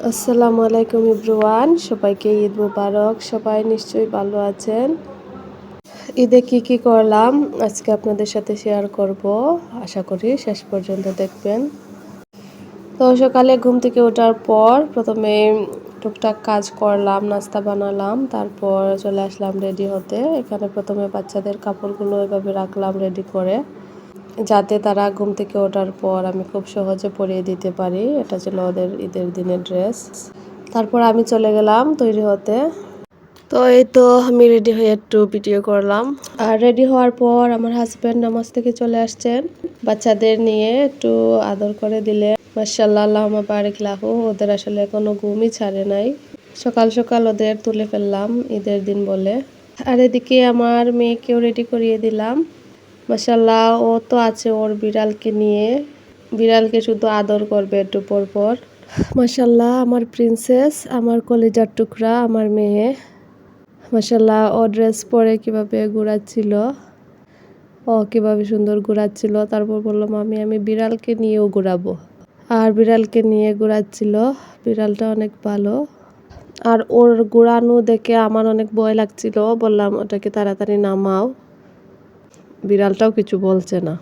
আসসালামু আলাইকুম এভরিওয়ান, সবাইকে ঈদ মুবারক। সবাই নিশ্চয়ই ভালো আছেন। ঈদে কি করলাম আজকে আপনাদের সাথে শেয়ার করব, আশা করি শেষ পর্যন্ত দেখবেন। তো সকালে ঘুম থেকে ওঠার পর প্রথমে টুকটাক কাজ করলাম, নাস্তা বানালাম, তারপর চলে আসলাম রেডি হতে। এখানে প্রথমে বাচ্চাদের কাপড়গুলো এভাবে রাখলাম রেডি করে, যাতে তারা ঘুম থেকে ওঠার পর আমি খুব সহজে পরিয়ে দিতে পারি। এটা ছিল ওদের ঈদের দিনের ড্রেস। তারপর আমি চলে গেলাম তৈরি হতে। তো এই তো আমি রেডি হয়ে একটু ভিডিও করলাম। আর রেডি হওয়ার পর আমার হাজব্যান্ড নামাজ থেকে চলে আসছেন, বাচ্চাদের নিয়ে একটু আদর করে দিলে। মাশাআল্লাহ, আল্লাহুম্মা বারিক লাহু। ওদের আসলে কোনো ঘুমই ছাড়ে নাই। সকাল সকাল ওদের তুলে ফেললাম ঈদের দিন বলে। আর এদিকে আমার মেয়েকেও রেডি করিয়ে দিলাম। মাশাআল্লাহ, ও তো আছে ওর বিড়ালকে নিয়ে, বিড়ালকে শুধু আদর করবে একটু পর পর। মাশাআল্লাহ, আমার প্রিন্সেস, আমার কলিজার টুকরা, আমার মেয়ে। মাশাআল্লাহ, ও ড্রেস পরে কিভাবে ঘোরাচ্ছিল, ও কিভাবে সুন্দর ঘোরাচ্ছিল। তারপর বললাম আমি বিড়ালকে নিয়েও ঘোরাবো। আর বিড়ালকে নিয়ে ঘোরাচ্ছিল। বিড়ালটা অনেক ভালো। আর ওর ঘোরানো দেখে আমার অনেক ভয় লাগছিল, বললাম ওটাকে তাড়াতাড়ি নামাও। বিড়ালটাও কিছু বলছে না।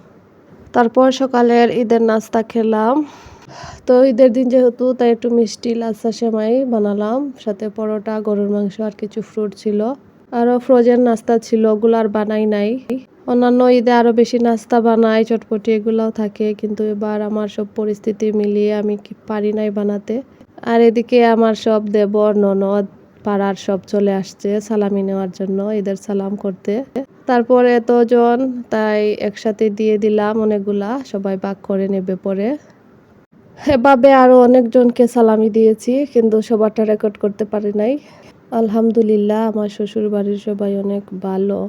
তারপর সকালের ঈদের নাস্তা খেলাম। তো ঈদের দিন যেহেতু, তাই একটু মিষ্টি লাচ্ছা সেমাই বানালাম, সাথে পরোটা, গরুর মাংস আর কিছু ফ্রুট ছিল। আরও ফ্রোজেন নাস্তা ছিল, ওগুলো আর বানাই নাই। অন্যান্য ঈদে আরও বেশি নাস্তা বানাই, চটপটি এগুলোও থাকে, কিন্তু এবার আমার সব পরিস্থিতি মিলিয়ে আমি পারি নাই বানাতে। আর এদিকে আমার সব দেবর ননদ পাড়ার সব চলে আসছে সালামি নেওয়ার জন্য, ঈদের সালাম করতে। তারপরে এতজন, তাই একসাথে দিয়ে দিলাম অনেকগুলা, সবাই ভাগ করে নেবে পরে। এভাবে আরও অনেকজনকে সালামি দিয়েছি, কিন্তু সবারটা রেকর্ড করতে পারি নাই। আলহামদুলিল্লাহ, আমার শ্বশুর বাড়ির সবাই অনেক ভালো।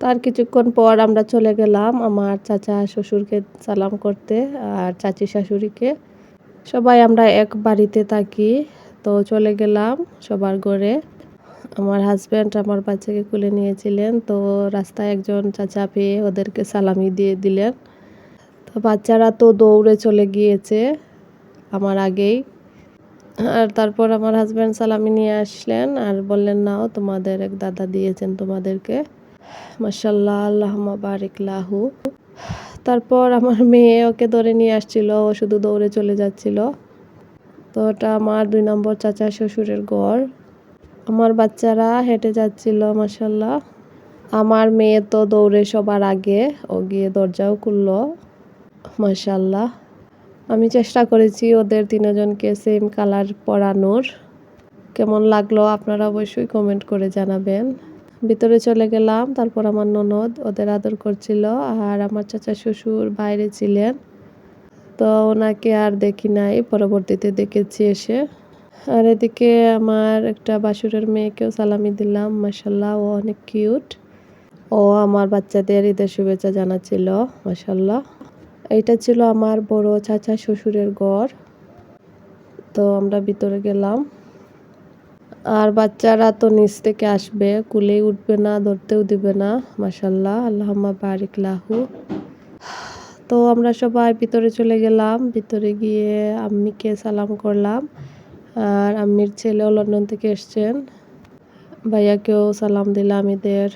তার কিছুক্ষণ পর আমরা চলে গেলাম আমার চাচা শ্বশুরকে সালাম করতে, আর চাচি শাশুড়িকে। সবাই আমরা এক বাড়িতে থাকি, তো চলে গেলাম সবার ঘরে। আমার হাজব্যান্ড আমার বাচ্চাকে কুলে নিয়েছিলেন, তো রাস্তায় একজন চাচা পেয়ে ওদেরকে সালামি দিয়ে দিলেন। তো বাচ্চারা তো দৌড়ে চলে গিয়েছে আমার আগেই। আর তারপর আমার হাজব্যান্ড সালামি নিয়ে আসলেন আর বললেন, নাও, তোমাদের এক দাদা দিয়েছেন তোমাদেরকে। মাশাআল্লাহ, আল্লাহুম্মা বারিক লাহু। তারপর আমার মেয়ে ওকে ধরে নিয়ে আসছিল, ও শুধু দৌড়ে চলে যাচ্ছিল। তো ওটা আমার 2 নম্বর চাচা শ্বশুরের ঘর। আমার বাচ্চারা হেঁটে যাচ্ছিল। মাশাআল্লাহ, আমার মেয়ে তো দৌড়ে সবার আগে, ও গিয়ে দরজাও খুললো। মাশাআল্লাহ, আমি চেষ্টা করেছি ওদের 3 জনকে সেম কালার পরানোর। কেমন লাগলো আপনারা অবশ্যই কমেন্ট করে জানাবেন। ভিতরে চলে গেলাম, তারপর আমার ননদ ওদের আদর করছিল, আর আমার চাচা শ্বশুর বাইরে ছিলেন। তো ওনাকে আর দেখি নাই, পরবর্তীতে দেখেছি এসে। আর এদিকে আমার একটা বাসুরের মেয়েকেও সালামি দিলাম। মাশাআল্লাহ, ও অনেক কিউট। ও আমার বাচ্চাদের ঈদের শুভেচ্ছা জানাচ্ছিল। মাশাআল্লাহ, এইটা ছিল আমার বড় চাচা শ্বশুরের ঘর। তো আমরা ভিতরে গেলাম। আর বাচ্চারা তো নিচ থেকে আসবে, কুলেই উঠবে না, ধরতেও দিবে না। মাশাআল্লাহ, আল্লাহুম্মা বারিক লাহু। তো আমরা সবাই ভিতরে চলে গেলাম। ভিতরে গিয়ে আম্মিকে সালাম করলাম। আর আম্মির ছেলেও লন্ডন থেকে এসছেন, ভাইয়াকেও সালাম দিলাম ঈদের।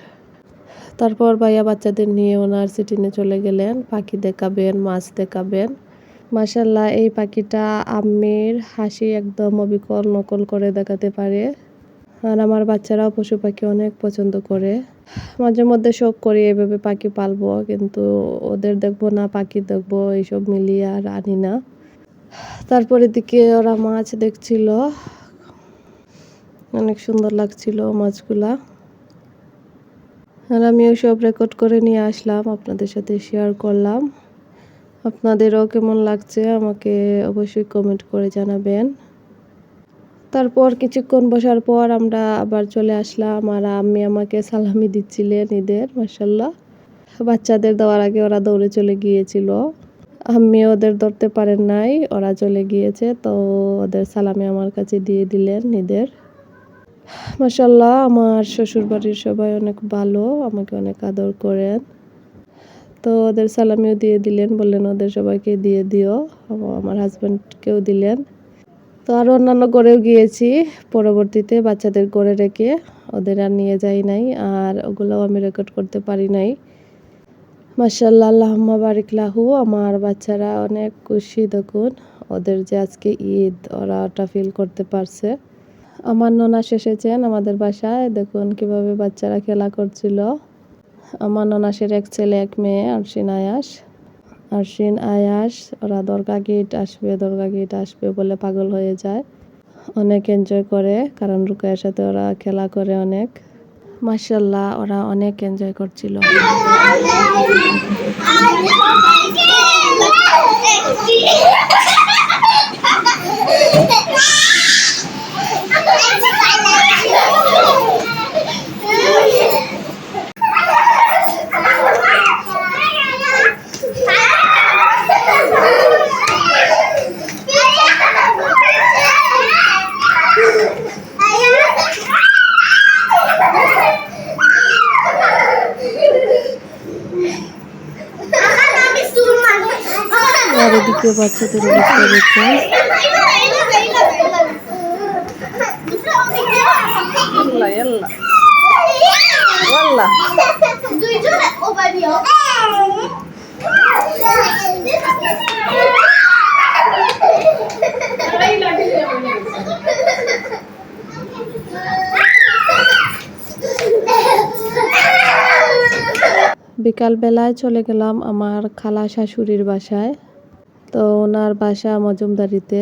তারপর ভাইয়া বাচ্চাদের নিয়ে ওনার সিটিনে চলে গেলেন, পাখি দেখাবেন, মাছ দেখাবেন। মাশাআল্লাহ, এই পাখিটা আম্মির হাসি একদম অবিকল নকল করে দেখাতে পারে। আর আমার বাচ্চারাও পশু পাখি অনেক পছন্দ করে। মাঝে মধ্যে শখ করি এভাবে পাখি পালবো, কিন্তু ওদের দেখবো না, পাখি দেখবো, এইসব মিলিয়ে আর আনি না। তারপরে দিকে ওরা মাছ দেখছিল, অনেক সুন্দর লাগছিল মাছগুলা। আর আমিও সব রেকর্ড করে নিয়ে আসলাম, আপনাদের সাথে শেয়ার করলাম। আপনাদেরও কেমন লাগছে আমাকে অবশ্যই কমেন্ট করে জানাবেন। তারপর কিছুক্ষণ বসার পর আমরা আবার চলে আসলাম, আর আম্মি আমাকে সালামি দিচ্ছিলেন ঈদের। মাশাআল্লাহ, বাচ্চাদের দেওয়ার আগে ওরা দৌড়ে চলে গিয়েছিল। আম্মি ওদের ধরতে পারেন নাই, ওরা চলে গিয়েছে, তো ওদের সালামি আমার কাছে দিয়ে দিলেন ঈদের। মাশাআল্লাহ, আমার শ্বশুর বাড়ির সবাই অনেক ভালো, আমাকে অনেক আদর করেন। তো ওদের সালামিও দিয়ে দিলেন, বললেন ওদের সবাইকে দিয়ে দিও, আমার হাজব্যান্ডকেও দিলেন। তো আরও অন্যান্য ঘরেও গিয়েছি, পরবর্তীতে বাচ্চাদের ঘরে রেখে ওদের আর নিয়ে যাই নাই, আর ওগুলোও আমি রেকর্ড করতে পারি নাই। মাশাআল্লাহ, আল্লাহুম্মা বারিক লাহু। আমার বাচ্চারা অনেক খুশি, দেখুন ওদের যে আজকে ঈদ, ওরা ওটা ফিল করতে পারছে। আমার ননাস এসেছেন আমাদের বাসায়, দেখুন কিভাবে বাচ্চারা খেলা করছিল। আমার ননাসের এক ছেলে এক মেয়ে, আরশিন আয়াস, ওরা দরগা গেট আসবে বলে পাগল হয়ে যায়। অনেক এনজয় করে, কারণ রুকাইয়ার সাথে ওরা খেলা করে অনেক। মাশাআল্লাহ, ওরা অনেক এনজয় করছিল। আর এদিকে বাচ্চাদের অবস্থা দেখুন। বিকালবেলায় চলে গেলাম আমার খালা শাশুড়ির বাসায়। তো ওনার বাসা মজুমদারিতে।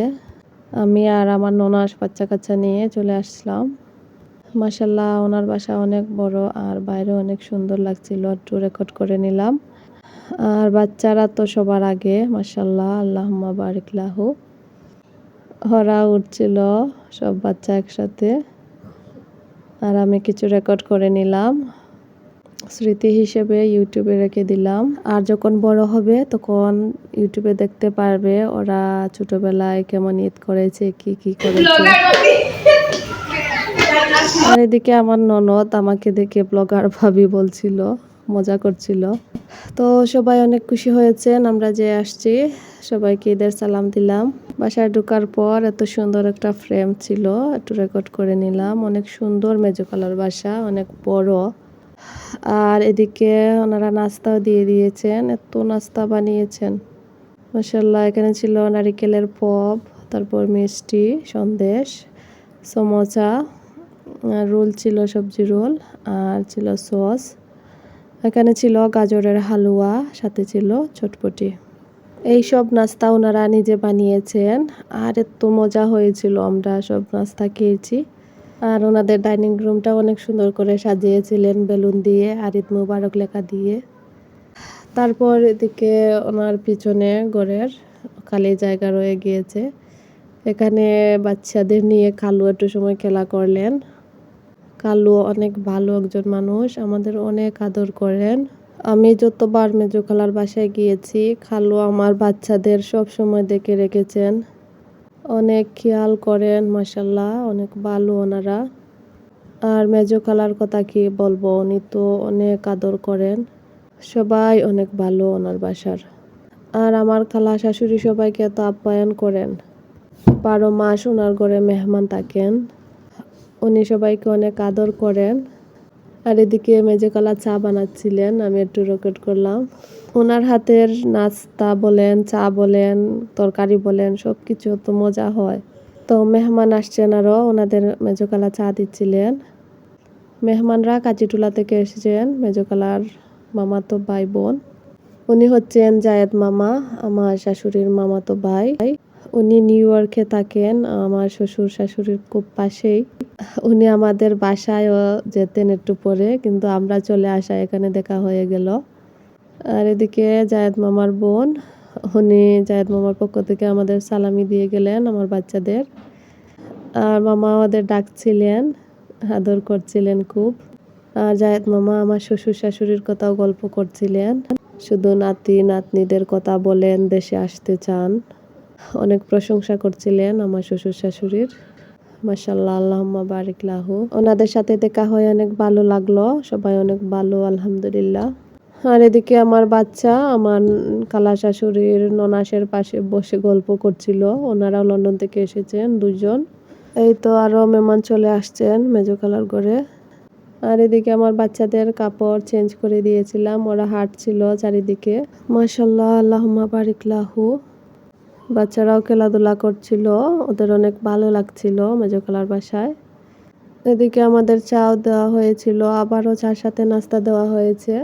আমি আর আমার ননাস বাচ্চা কাচ্চা নিয়ে চলে আসলাম। মাশাআল্লাহ, ওনার বাসা অনেক বড়, আর বাইরে অনেক সুন্দর লাগছিল, একটু রেকর্ড করে নিলাম। আর বাচ্চারা তো সবার আগে, মাশাআল্লাহ, আল্লাহুম্মা বারিক লাহু। ওরা উঠছিল সব বাচ্চা একসাথে, আর আমি কিছু রেকর্ড করে নিলাম, স্মৃতি হিসেবে ইউটিউবে রেখে দিলাম। আর যখন বড় হবে তখন ইউটিউবে দেখতে পারবে ওরা ছোটবেলায় কেমন ঈদ করেছে, কি কি করেছে। আর এদিকে আমার ননদ আমাকে দেখে ব্লগার ভাবি বলছিল, মজা করছিল। তো সবাই অনেক খুশি হয়েছেন আমরা যে আসছি, সবাইকে ঈদের সালাম দিলাম। বাসায় ঢোকার পর এত সুন্দর একটা ফ্রেম ছিল, একটু রেকর্ড করে নিলাম। অনেক সুন্দর মেজো কালার বাসা, অনেক বড়। আর এদিকে ওনারা নাস্তাও দিয়ে দিয়েছেন, এত নাস্তা বানিয়েছেন মাশাআল্লাহ। এখানে ছিল নারিকেলের পপ, তারপর মিষ্টি, সন্দেশ, সমোসা, রোল ছিল, সবজি রোল, আর ছিল সস। এখানে ছিল গাজরের হালুয়া, সাথে ছিল চটপটি। এই সব নাস্তা ওনারা নিজে বানিয়েছেন, আর এত মজা হয়েছিল, আমরা সব নাস্তা খেয়েছি। আর ওনাদের ডাইনিং রুমটা অনেক সুন্দর করে সাজিয়েছিলেন বেলুন দিয়ে আর ঈদ মুবারক লেখা দিয়ে। তারপর এদিকে ওনার পিছনে ঘরের খালি জায়গা রয়ে গিয়েছে, এখানে বাচ্চাদের নিয়ে খালু একটু সময় খেলা করলেন। খালু অনেক ভালো একজন মানুষ, আমাদের অনেক আদর করেন। আমি যতবার মেজো খালার বাসায় গিয়েছি, খালু আমার বাচ্চাদের সব সময় দেখে রেখেছেন, অনেক খেয়াল করেন, মাশাআল্লাহ, অনেক ভালো ওনারা। আর মেজো খালার কথা কি বলবো, উনি তো অনেক আদর করেন, সবাই অনেক ভালো ওনার বাসার। আর আমার খালা শাশুড়ি সবাইকে এত আপ্যায়ন করেন, 12 মাস ওনার ঘরে মেহমান থাকেন, উনি সবাইকে অনেক আদর করেন। আর এদিকে মেজো খালা চা বানাচ্ছিলেন, আমি একটু রেকর্ড করলাম। ওনার হাতের নাস্তা বলেন, চা বলেন, তরকারি বলেন, সব কিছু তো মজা হয়। তো মেহমান আসছেন, আরও ওনাদের মেজো খালা চা দিচ্ছিলেন। মেহমানরা কাজিটুলা থেকে এসেছেন, মেজো খালার মামাতো ভাই বোন। উনি হচ্ছেন জায়েদ মামা, আমার শাশুড়ির মামাতো ভাই। উনি নিউ ইয়র্কে থাকেন, আমার শ্বশুর শাশুড়ির খুব পাশেই। উনি আমাদের বাসায়ও যেতেন একটু পরে, কিন্তু আমরা চলে আসা, এখানে দেখা হয়ে গেল। আর এদিকে জায়েদ মামার বোন, উনি জায়েদ মামার পক্ষ থেকে আমাদের সালামি দিয়ে গেলেন আমার বাচ্চাদের। আর মামা আমাদের ডাকছিলেন, আদর করছিলেন খুব। আর জায়েদ মামা আমার শ্বশুর শাশুড়ির কথাও গল্প করছিলেন, শুধু নাতি নাতনিদের কথা বলেন, দেশে আসতে চান, অনেক প্রশংসা করছিলেন আমার শ্বশুর শাশুড়ির। মাশাআল্লাহ, আল্লাহুম্মা বারিক লাহু। ওনাদের সাথে দেখা হয়ে অনেক ভালো লাগলো, সবাই অনেক ভালো, আলহামদুলিল্লাহ। আর এদিকে আমার বাচ্চা আমার খালা শাশুড়ির ননাসের পাশে বসে গল্প করছিল। ওনারাও লন্ডন থেকে এসেছেন 2 জন। এই তো আরও মেহমান চলে আসছেন মেজো খালার ঘরে। আর এদিকে আমার বাচ্চাদের কাপড় চেঞ্জ করে দিয়েছিলাম, ওরা হাঁটছিল চারিদিকে। মাশাআল্লাহ, আল্লাহুম্মা বারিক লাহু। বাচ্চারাও খেলাধুলা করছিল, ওদের অনেক ভালো লাগছিল মেজো খালার বাসায়। এদিকে আমাদের চাও দেওয়া হয়েছিল, আবারও চার সাথে নাস্তা দেওয়া হয়েছে।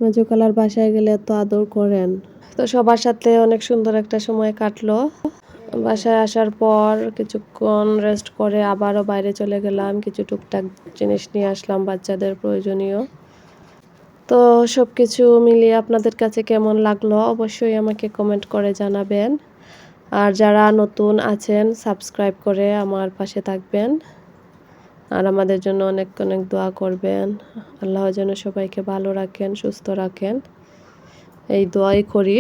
মেজো খালার বাসায় গেলে এত আদর করেন। তো সবার সাথে অনেক সুন্দর একটা সময় কাটলো। বাসায় আসার পর কিছুক্ষণ রেস্ট করে আবারও বাইরে চলে গেলাম, কিছু টুকটাক জিনিস নিয়ে আসলাম বাচ্চাদের প্রয়োজনীয়। তো সব কিছু মিলিয়ে আপনাদের কাছে কেমন লাগলো অবশ্যই আমাকে কমেন্ট করে জানাবেন। আর যারা নতুন আছেন সাবস্ক্রাইব করে আমার পাশে থাকবেন। আর আমাদের জন্য অনেক অনেক দোয়া করবেন। আল্লাহ যেন সবাইকে ভালো রাখেন, সুস্থ রাখেন, এই দোয়াই করি।